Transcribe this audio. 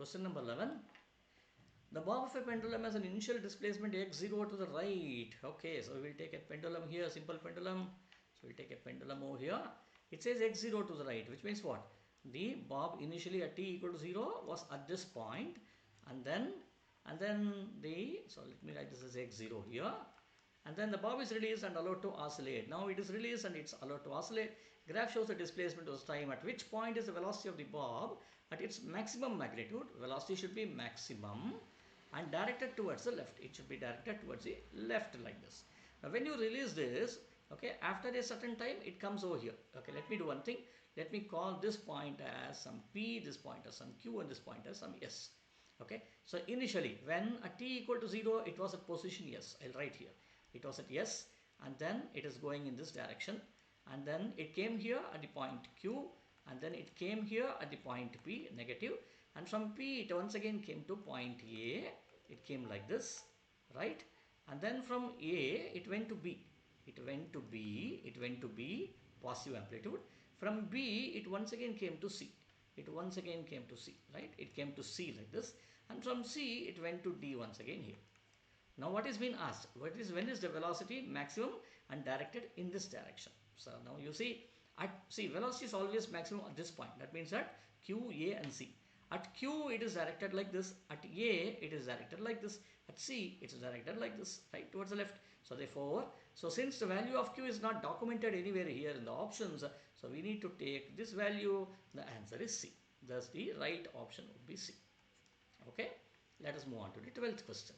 Question number 11. The bob of a pendulum has an initial displacement x0 to the right. Okay, so we will take a pendulum here, simple pendulum. So we will take a pendulum over here. It says x0 to the right, which means what? The bob initially at t equal to 0 was at this point, and then so let me write this as x0 here. And then the bob is released and allowed to oscillate. Now it is released and it's allowed to oscillate. Graph shows the displacement of time. At which point is the velocity of the bob at its maximum magnitude? Velocity should be maximum and directed towards the left. It should be directed towards the left like this. Now when you release this, okay, after a certain time it comes over here. Okay, let me do one thing. Let me call this point as some P, this point as some Q, and this point as some S. Okay, so initially when at t equal to 0 it was at position S. I'll write here. It was at S, and then it is going in this direction, and then it came here at the point Q, and then it came here at the point P, negative, and from P it once again came to point A. It came like this, right? And then from A it went to B. It went to B, positive amplitude. From B it once again came to C. It once again came to C, right? It came to C like this, and from C it went to D once again here. Now what is being asked? When is the velocity maximum and directed in this direction? So now you see, velocity is always maximum at this point. That means that Q, A and C. At Q it is directed like this. At A it is directed like this. At C it is directed like this, right, towards the left. So therefore, since the value of Q is not documented anywhere here in the options, so we need to take this value. The answer is C. Thus the right option would be C. Okay, let us move on to the 12th question.